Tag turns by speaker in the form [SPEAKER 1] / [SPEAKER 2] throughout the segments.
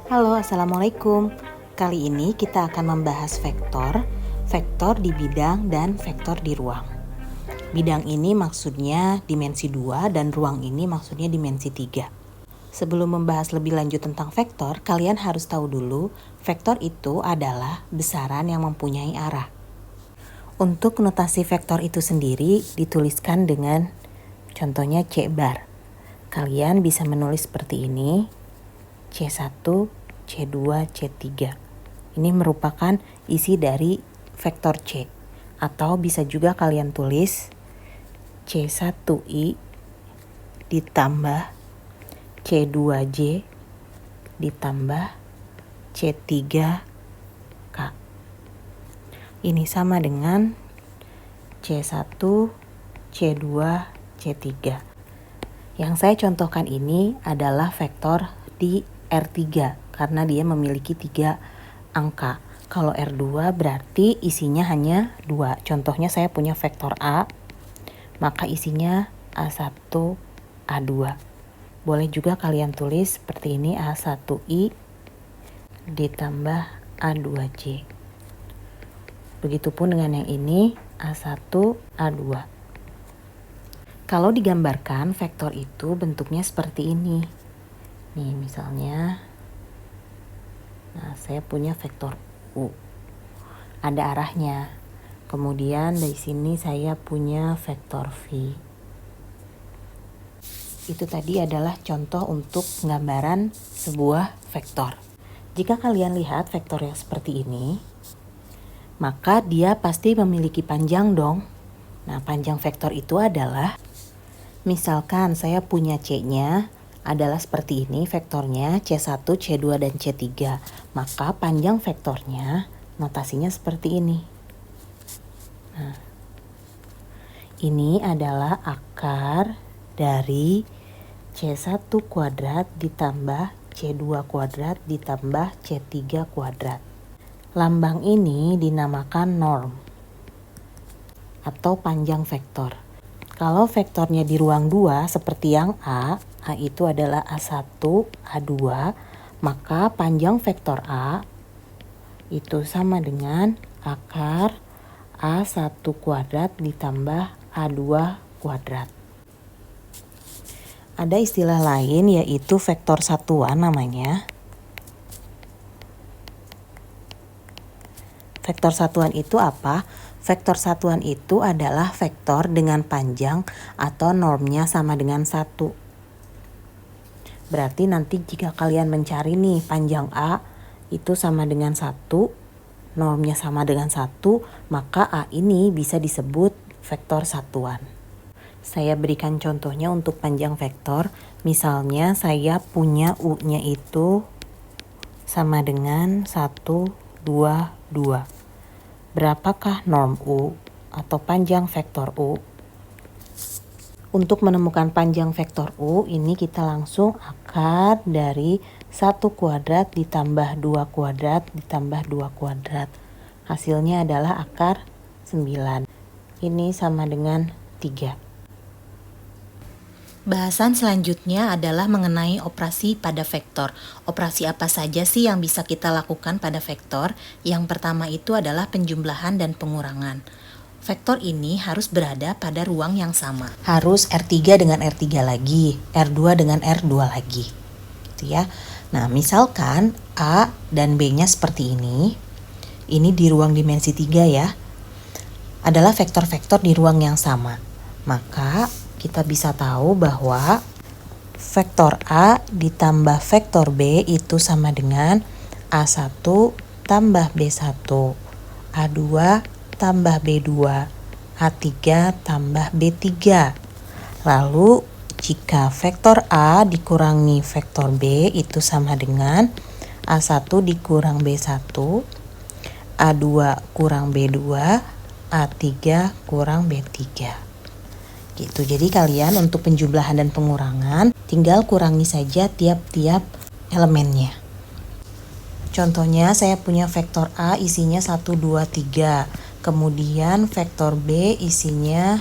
[SPEAKER 1] Halo, Assalamualaikum. Kali ini kita akan membahas vektor di bidang dan vektor di ruang. Bidang ini maksudnya dimensi 2 dan ruang ini maksudnya dimensi 3. Sebelum membahas lebih lanjut tentang vektor, kalian harus tahu dulu vektor itu adalah besaran yang mempunyai arah. Untuk notasi vektor itu sendiri dituliskan dengan contohnya C bar. Kalian bisa menulis seperti ini, C1, C2, C3. Ini merupakan isi dari vektor C. Atau bisa juga kalian tulis C1I ditambah C2J ditambah C3K. Ini sama dengan C1, C2, C3. Yang saya contohkan ini adalah vektor di R3 karena dia memiliki 3 angka. Kalau R2 berarti isinya hanya 2. Contohnya saya punya vektor A, maka isinya A1, A2. Boleh juga kalian tulis seperti ini, A1I ditambah A2J. Begitupun dengan yang ini, A1, A2. Kalau digambarkan, vektor itu bentuknya seperti ini. Nih misalnya, saya punya vektor U, ada arahnya. Kemudian dari sini saya punya vektor V. Itu tadi adalah contoh untuk penggambaran sebuah vektor. Jika kalian lihat vektor yang seperti ini, maka dia pasti memiliki panjang dong. Nah, panjang vektor itu adalah, misalkan saya punya C-nya, adalah seperti ini vektornya C1, C2, dan C3. Maka panjang vektornya notasinya seperti ini. Nah, ini adalah akar dari C1 kuadrat ditambah C2 kuadrat ditambah C3 kuadrat. Lambang ini dinamakan norm atau panjang vektor. Kalau vektornya di ruang 2 seperti yang A itu adalah A1, A2, maka panjang vektor A itu sama dengan akar A1 kuadrat ditambah A2 kuadrat. Ada istilah lain yaitu vektor satuan namanya. Vektor satuan itu apa? Vektor satuan itu adalah vektor dengan panjang atau normnya sama dengan 1. Berarti nanti jika kalian mencari nih panjang A itu sama dengan 1, normnya sama dengan 1, maka A ini bisa disebut vektor satuan. Saya berikan contohnya untuk panjang vektor. Misalnya saya punya U-nya itu sama dengan 1, 2, 2. Berapakah norm U atau panjang vektor U? Untuk menemukan panjang vektor U, ini kita langsung akar dari 1 kuadrat ditambah 2 kuadrat ditambah 2 kuadrat. Hasilnya adalah akar 9. Ini sama dengan 3. Bahasan selanjutnya adalah mengenai operasi pada vektor. Operasi apa saja sih yang bisa kita lakukan pada vektor? Yang pertama itu adalah penjumlahan dan pengurangan. Vektor ini harus berada pada ruang yang sama. Harus R3 dengan R3 lagi, R2 dengan R2 lagi. Gitu ya. Nah, misalkan A dan B-nya seperti ini. Ini di ruang dimensi 3 ya. Adalah vektor-vektor di ruang yang sama. Maka kita bisa tahu bahwa vektor A ditambah vektor B itu sama dengan A1 tambah B1, A2 tambah B2, A3 tambah B3. Lalu jika vektor A dikurangi vektor B itu sama dengan A1 dikurang B1, A2 kurang B2, A3 kurang B3. Gitu. Jadi kalian untuk penjumlahan dan pengurangan tinggal kurangi saja tiap-tiap elemennya. Contohnya saya punya vektor A isinya 1, 2, 3. Kemudian vektor B isinya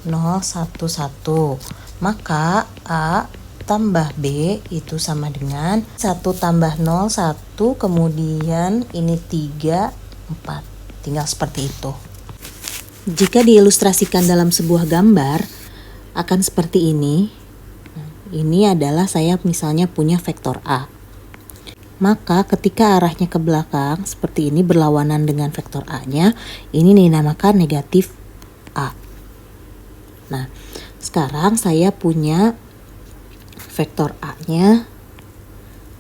[SPEAKER 1] 0, 1, 1. Maka A tambah B itu sama dengan 1 tambah 0, 1, kemudian ini 3, 4. Tinggal seperti itu. Jika diilustrasikan dalam sebuah gambar, akan seperti ini. Ini adalah saya misalnya punya vektor A. Maka ketika arahnya ke belakang, seperti ini berlawanan dengan vektor A-nya, ini dinamakan negatif A. Nah, sekarang saya punya vektor A-nya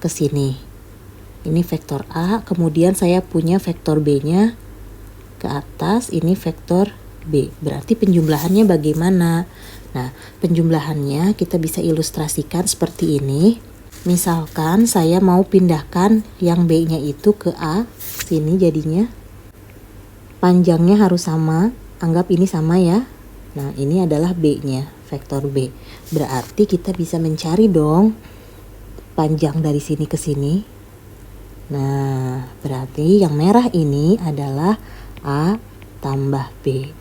[SPEAKER 1] ke sini. Ini vektor A, kemudian saya punya vektor B-nya ke atas, ini vektor B. Berarti penjumlahannya bagaimana? Nah, penjumlahannya kita bisa ilustrasikan seperti ini. Misalkan saya mau pindahkan yang B-nya itu ke A, sini jadinya. Panjangnya harus sama, anggap ini sama ya. Nah, ini adalah B-nya, vektor B. Berarti kita bisa mencari dong panjang dari sini ke sini. Nah, berarti yang merah ini adalah A tambah B.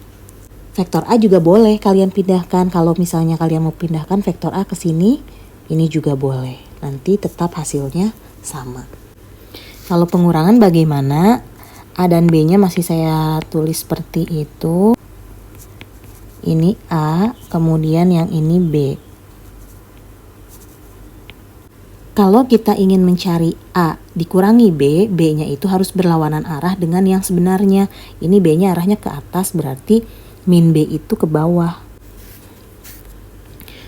[SPEAKER 1] Vektor A juga boleh kalian pindahkan. Kalau misalnya kalian mau pindahkan vektor A ke sini, ini juga boleh. Nanti tetap hasilnya sama. Kalau pengurangan bagaimana? A dan B-nya masih saya tulis seperti itu. Ini A, kemudian yang ini B. Kalau kita ingin mencari A dikurangi B, B-nya itu harus berlawanan arah dengan yang sebenarnya. Ini B-nya arahnya ke atas, berarti min B itu ke bawah.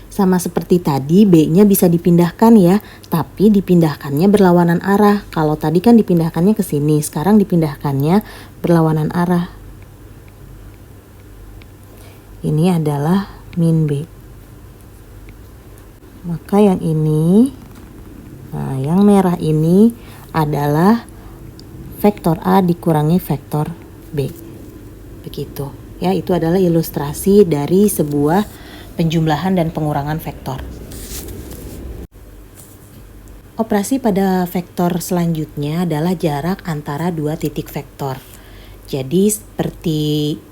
[SPEAKER 1] Sama seperti tadi, B-nya bisa dipindahkan ya, tapi dipindahkannya berlawanan arah. Kalau tadi kan dipindahkannya ke sini, sekarang dipindahkannya berlawanan arah. Ini adalah min B. Maka yang ini, nah yang merah ini adalah vektor A dikurangi vektor B. Begitu. Ya, itu adalah ilustrasi dari sebuah penjumlahan dan pengurangan vektor. Operasi pada vektor selanjutnya adalah jarak antara dua titik vektor. Jadi seperti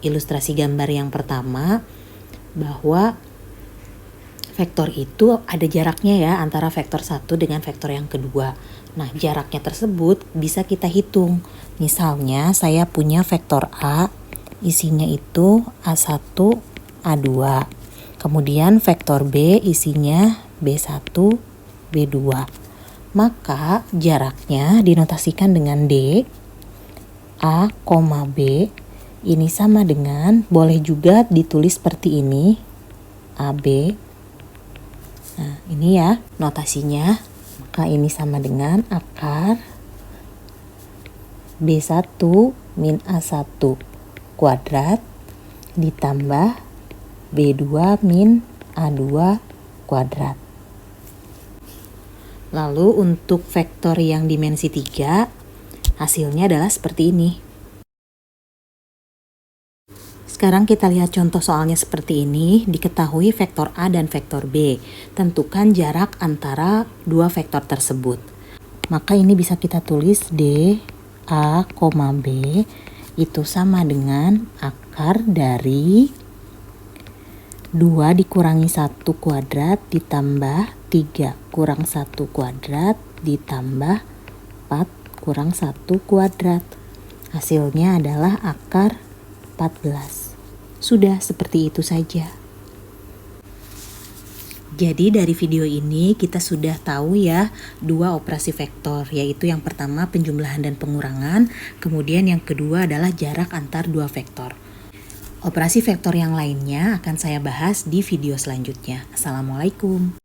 [SPEAKER 1] ilustrasi gambar yang pertama, bahwa vektor itu ada jaraknya ya antara vektor 1 dengan vektor yang kedua. Nah, jaraknya tersebut bisa kita hitung. Misalnya saya punya vektor A, isinya itu A1, A2. Kemudian vektor B isinya B1, B2. Maka jaraknya dinotasikan dengan D. A, B ini sama dengan, boleh juga ditulis seperti ini, AB. Nah, ini ya notasinya. Maka ini sama dengan akar B1 min A1 kuadrat ditambah B2 min A2 kuadrat. Lalu untuk vektor yang dimensi 3, hasilnya adalah seperti ini. Sekarang kita lihat contoh soalnya seperti ini. Diketahui vektor A dan vektor B. Tentukan jarak antara dua vektor tersebut. Maka ini bisa kita tulis D, A, B itu sama dengan akar dari 2 dikurangi 1 kuadrat ditambah 3 kurang 1 kuadrat ditambah 4 kurang 1 kuadrat. Hasilnya adalah akar 14. Sudah seperti itu saja. Jadi dari video ini kita sudah tahu ya dua operasi vektor, yaitu yang pertama penjumlahan dan pengurangan, kemudian yang kedua adalah jarak antar dua vektor. Operasi vektor yang lainnya akan saya bahas di video selanjutnya. Assalamualaikum.